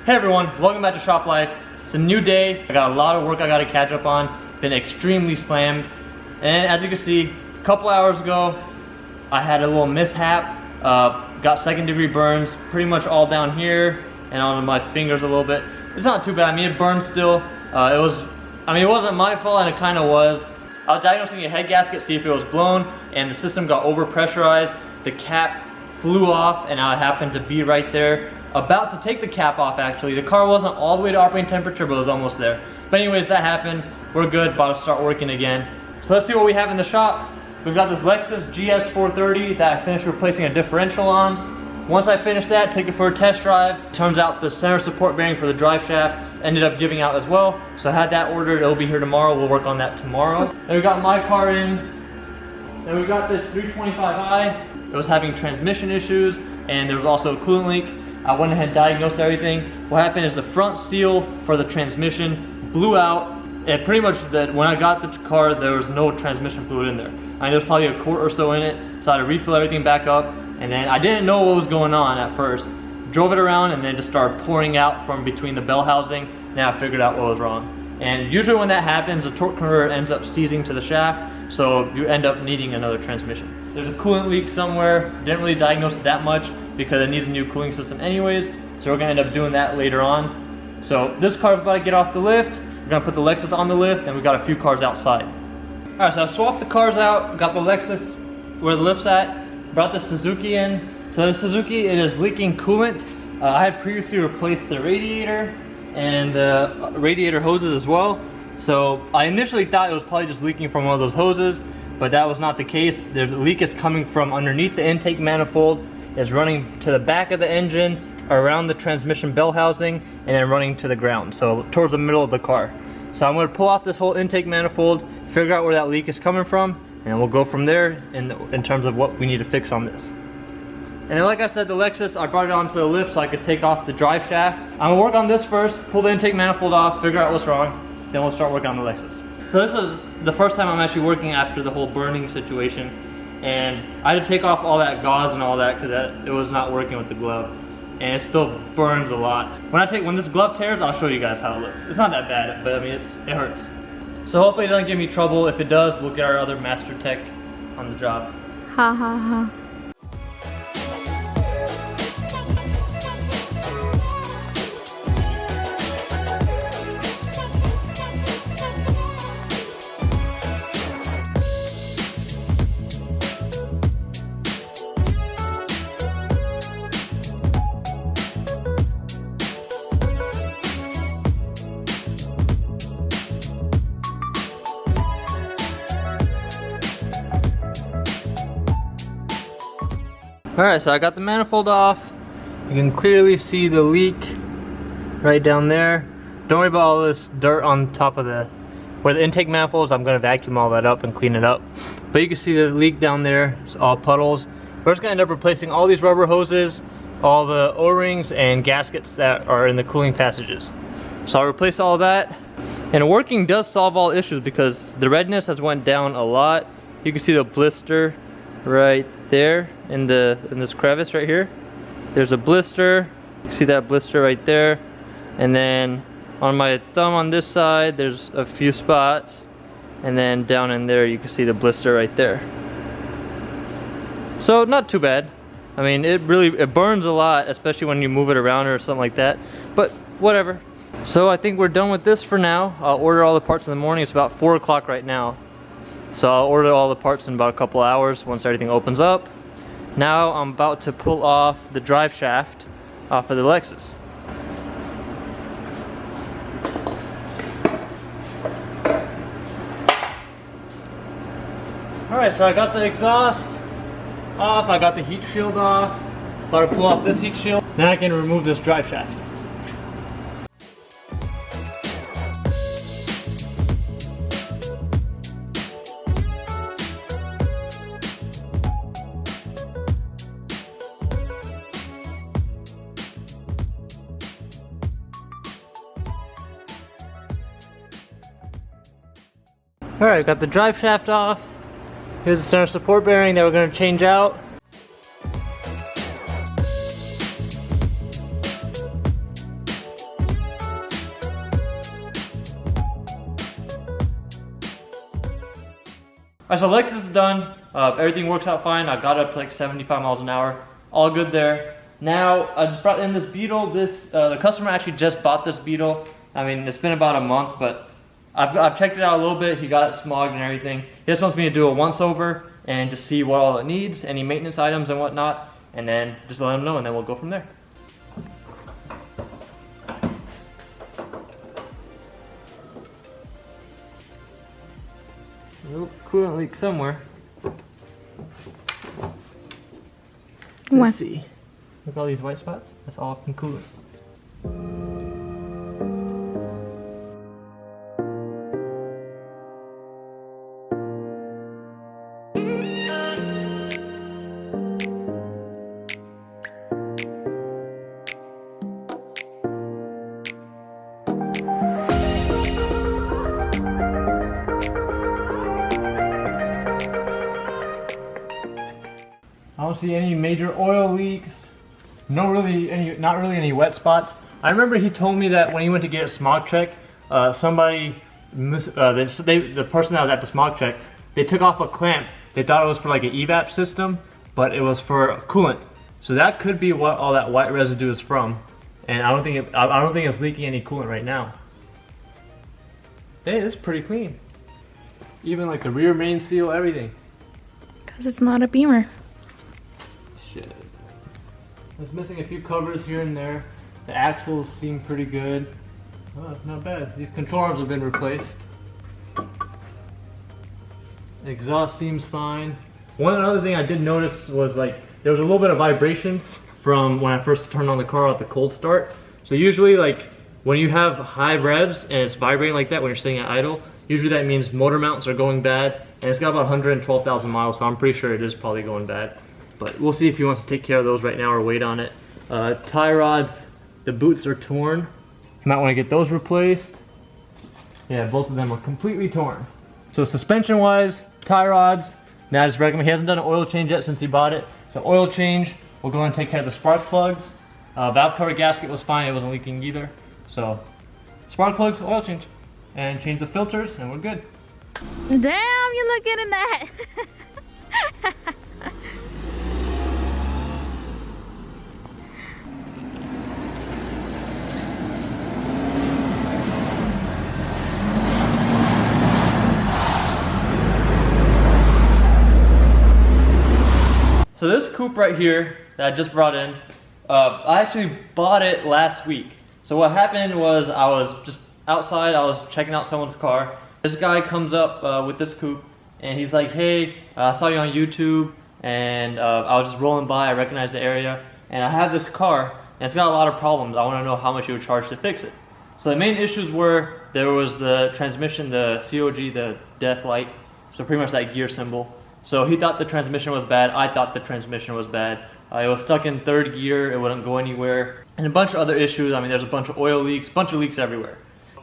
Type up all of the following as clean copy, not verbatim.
Hey everyone, welcome back to Shop Life. It's a new day. I got a lot of work I got to catch up on. Been extremely slammed. And as you can see, a couple hours ago, I had a little mishap. Got second-degree burns pretty much all down here and on my fingers a little bit. It's not too bad. I mean, it burned still. It wasn't my fault, and it kind of was. I was diagnosing a head gasket, see if it was blown, and the system got over-pressurized. The cap flew off, and I happened to be right there, about to take the cap off actually. The car wasn't all the way to operating temperature, but it was almost there. But anyways, that happened. We're good, about to start working again. So let's see what we have in the shop. We've got this Lexus GS430 that I finished replacing a differential on. Once I finish that, take it for a test drive. Turns out the center support bearing for the drive shaft ended up giving out as well. So I had that ordered, it'll be here tomorrow. We'll work on that tomorrow. Then we got my car in. Then we got this 325i. It was having transmission issues, and there was also a coolant leak. I went ahead and diagnosed everything. What happened is the front seal for the transmission blew out. And pretty much when I got the car, there was no transmission fluid in there. I mean, there was probably a quart or so in it, so I had to refill everything back up. And then I didn't know what was going on at first. Drove it around and then just started pouring out from between the bell housing. Then I figured out what was wrong. And usually when that happens, the torque converter ends up seizing to the shaft, so you end up needing another transmission. There's a coolant leak somewhere. Didn't really diagnose it that much because it needs a new cooling system anyways, so we're gonna end up doing that later on. So this car's about to get off the lift. We're gonna put the Lexus on the lift, and we got a few cars outside. All right, so I swapped the cars out, got the Lexus where the lift's at, brought the Suzuki in. So the Suzuki, it is leaking coolant. I had previously replaced the radiator and the radiator hoses as well. So I initially thought it was probably just leaking from one of those hoses, but that was not the case. The leak is coming from underneath the intake manifold. It's running to the back of the engine, around the transmission bell housing, and then running to the ground, so towards the middle of the car. So I'm going to pull off this whole intake manifold, figure out where that leak is coming from, and then we'll go from there in terms of what we need to fix on this. And then like I said, the Lexus, I brought it onto the lift so I could take off the drive shaft. I'm going to work on this first, pull the intake manifold off, figure out what's wrong, then we'll start working on the Lexus. So this is the first time I'm actually working after the whole burning situation. And I had to take off all that gauze and all that because it was not working with the glove. And it still burns a lot. When this glove tears, I'll show you guys how it looks. It's not that bad, but I mean, it hurts. So hopefully it doesn't give me trouble. If it does, we'll get our other master tech on the job. Ha ha ha. Alright, so I got the manifold off. You can clearly see the leak right down there. Don't worry about all this dirt on top of where the intake manifold is. I'm going to vacuum all that up and clean it up. But you can see the leak down there. It's all puddles. We're just going to end up replacing all these rubber hoses, all the O-rings and gaskets that are in the cooling passages. So I'll replace all that. And working does solve all issues because the redness has went down a lot. You can see the blister right there in this crevice right here. There's a blister. You see that blister right there, and then on my thumb on this side there's a few spots, and then down in there you can see the blister right there. So not too bad. I mean, it burns a lot, especially when you move it around or something like that, but whatever. So I think we're done with this for now. I'll order all the parts in the morning. It's about 4 o'clock right now. So I'll order all the parts in about a couple hours once everything opens up. Now I'm about to pull off the drive shaft off of the Lexus. Alright, so I got the exhaust off, I got the heat shield off. About to pull off this heat shield. Now I can remove this drive shaft. Alright, got the drive shaft off. Here's the center support bearing that we're going to change out. Alright, so Lexus is done. Everything works out fine. I got up to like 75 miles an hour. All good there. Now, I just brought in this Beetle. The customer actually just bought this Beetle. I mean, it's been about a month, but I've checked it out a little bit. He got it smogged and everything. He just wants me to do a once over and just see what all it needs, any maintenance items and whatnot, and then just let him know, and then we'll go from there. A little coolant leak somewhere. Let's see. Look at all these white spots. That's all from coolant. I don't see any major oil leaks. Not really any wet spots. I remember he told me that when he went to get a smog check, the person that was at the smog check, they took off a clamp. They thought it was for like an evap system, but it was for coolant. So that could be what all that white residue is from. And I don't think it's leaking any coolant right now. Hey, it's pretty clean. Even like the rear main seal, everything. Because it's not a Beamer. Shit. It's missing a few covers here and there. The axles seem pretty good. Oh, not bad. These control arms have been replaced. The exhaust seems fine. One other thing I did notice was like there was a little bit of vibration from when I first turned on the car at the cold start. So usually like when you have high revs and it's vibrating like that when you're sitting at idle, usually that means motor mounts are going bad, and it's got about 112,000 miles, so I'm pretty sure it is probably going bad. But we'll see if he wants to take care of those right now or wait on it. Tie rods, the boots are torn. You might want to get those replaced. Yeah, both of them are completely torn. So suspension wise, tie rods, now I just recommend, he hasn't done an oil change yet since he bought it. So oil change, we'll go and take care of the spark plugs. Valve cover gasket was fine, it wasn't leaking either. So spark plugs, oil change. And change the filters and we're good. Damn, you look good in that. So this coupe right here that I just brought in, I actually bought it last week. So what happened was I was just outside, I was checking out someone's car. This guy comes up with this coupe and he's like, hey, I saw you on YouTube and I was just rolling by, I recognized the area, and I have this car and it's got a lot of problems. I want to know how much you would charge to fix it. So the main issues were, there was the transmission, the COG, the death light, so pretty much that gear symbol. So he thought the transmission was bad, I thought the transmission was bad. It was stuck in third gear, it wouldn't go anywhere. And a bunch of other issues, I mean there's a bunch of oil leaks, bunch of leaks everywhere.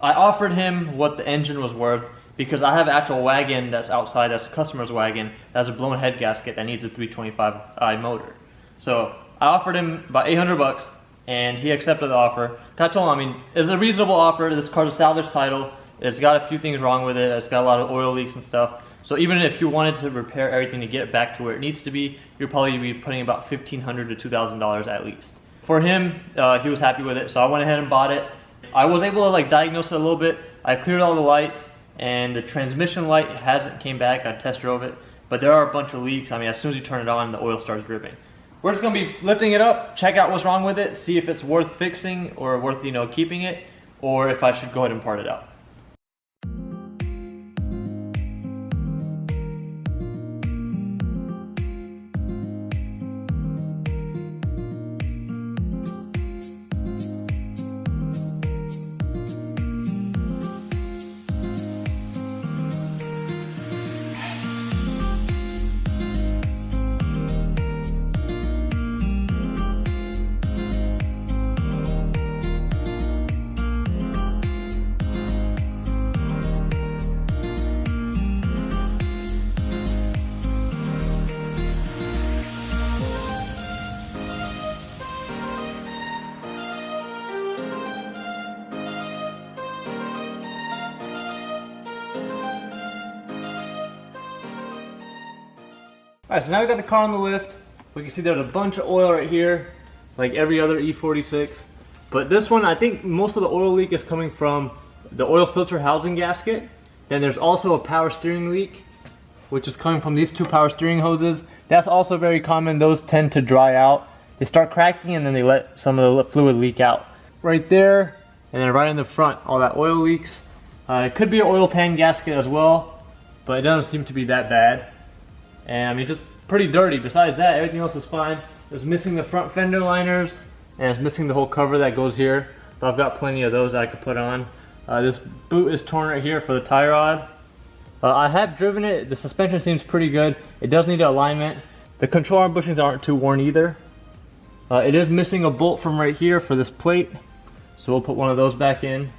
I offered him what the engine was worth because I have an actual wagon that's outside, that's a customer's wagon, that has a blown head gasket that needs a 325i motor. So I offered him about 800 bucks and he accepted the offer. I told him, I mean, it's a reasonable offer, this car's a salvage title, it's got a few things wrong with it, it's got a lot of oil leaks and stuff. So even if you wanted to repair everything to get it back to where it needs to be, you're probably be putting about $1,500 to $2,000 at least. For him, he was happy with it, so I went ahead and bought it. I was able to like diagnose it a little bit. I cleared all the lights, and the transmission light hasn't came back. I test drove it, but there are a bunch of leaks. I mean, as soon as you turn it on, the oil starts dripping. We're just gonna be lifting it up, check out what's wrong with it, see if it's worth fixing or worth, you know, keeping it, or if I should go ahead and part it out. Alright, so now we got the car on the lift. We can see there's a bunch of oil right here, like every other E46. But this one, I think most of the oil leak is coming from the oil filter housing gasket. Then there's also a power steering leak, which is coming from these two power steering hoses. That's also very common. Those tend to dry out. They start cracking and then they let some of the fluid leak out. Right there, and then right in the front, all that oil leaks. It could be an oil pan gasket as well, but it doesn't seem to be that bad. And I mean, just pretty dirty. Besides that, everything else is fine. It's missing the front fender liners, and it's missing the whole cover that goes here. But I've got plenty of those that I could put on. This boot is torn right here for the tie rod. I have driven it. The suspension seems pretty good. It does need alignment. The control arm bushings aren't too worn either. It is missing a bolt from right here for this plate, so we'll put one of those back in.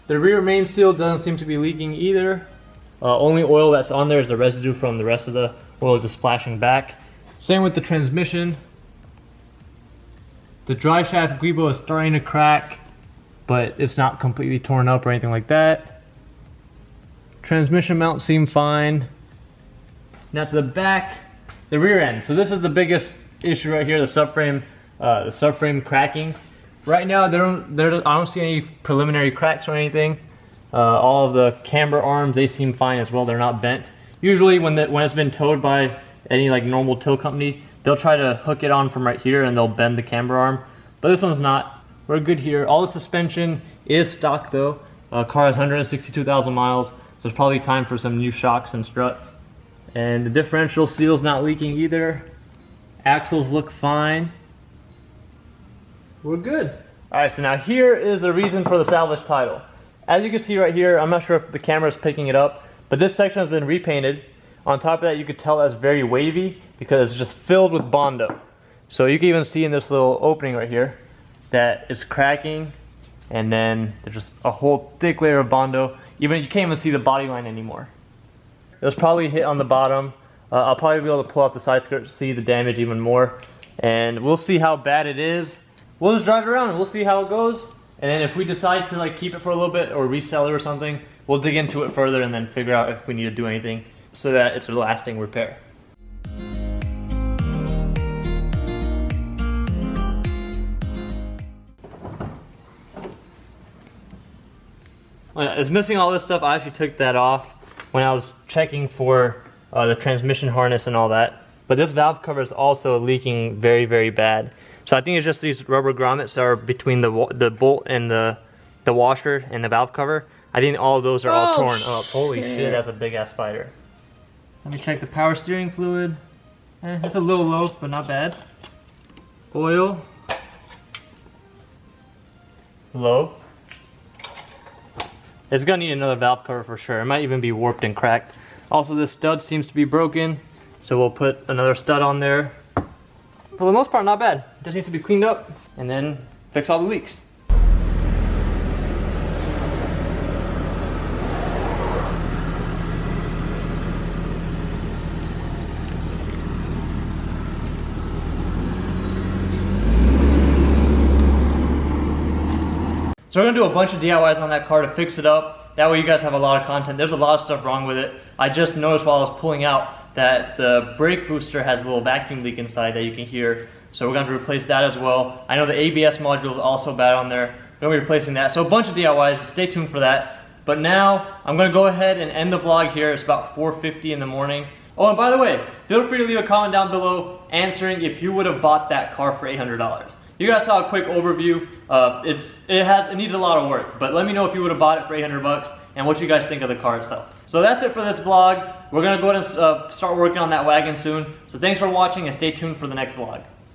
The rear main seal doesn't seem to be leaking either. Only oil that's on there is the residue from the rest of the oil just splashing back. Same with the transmission. The drive shaft guibo is starting to crack, but it's not completely torn up or anything like that. Transmission mounts seem fine. Now to the back, the rear end. So this is the biggest issue right here, the subframe cracking. Right now, I don't see any preliminary cracks or anything. All of the camber arms, they seem fine as well. They're not bent. Usually when it's been towed by any like normal tow company, they'll try to hook it on from right here and they'll bend the camber arm. But this one's not. We're good here. All the suspension is stock though. Car has 162,000 miles, so it's probably time for some new shocks and struts. And the differential seal's not leaking either. Axles look fine. We're good. All right, so now here is the reason for the salvage title. As you can see right here, I'm not sure if the camera is picking it up, but this section has been repainted. On top of that, you could tell that's very wavy because it's just filled with Bondo. So you can even see in this little opening right here that it's cracking, and then there's just a whole thick layer of Bondo. You can't even see the body line anymore. It was probably hit on the bottom. I'll probably be able to pull off the side skirt to see the damage even more. And we'll see how bad it is. We'll just drive it around and we'll see how it goes. And then if we decide to like keep it for a little bit or resell it or something, we'll dig into it further and then figure out if we need to do anything so that it's a lasting repair. It's missing all this stuff. I actually took that off when I was checking for the transmission harness and all that. But this valve cover is also leaking very, very bad. So I think it's just these rubber grommets that are between the bolt and the washer and the valve cover. I think all of those are all torn up. Holy shit, that's a big ass spider. Let me check the power steering fluid. It's a little low, but not bad. Oil. Low. It's gonna need another valve cover for sure. It might even be warped and cracked. Also, this stud seems to be broken, so we'll put another stud on there. For the most part, not bad. It just needs to be cleaned up and then fix all the leaks. So we're gonna do a bunch of DIYs on that car to fix it up. That way you guys have a lot of content. There's a lot of stuff wrong with it. I just noticed while I was pulling out that the brake booster has a little vacuum leak inside that you can hear. So we're going to replace that as well. I know the ABS module is also bad on there. We're going to be replacing that. So a bunch of DIYs, just stay tuned for that. But now I'm going to go ahead and end the vlog here. It's about 4:50 in the morning. Oh, and by the way, feel free to leave a comment down below answering if you would have bought that car for $800. You guys saw a quick overview. It needs a lot of work, but let me know if you would have bought it for 800 bucks and what you guys think of the car itself. So that's it for this vlog. We're gonna go ahead and start working on that wagon soon. So thanks for watching and stay tuned for the next vlog.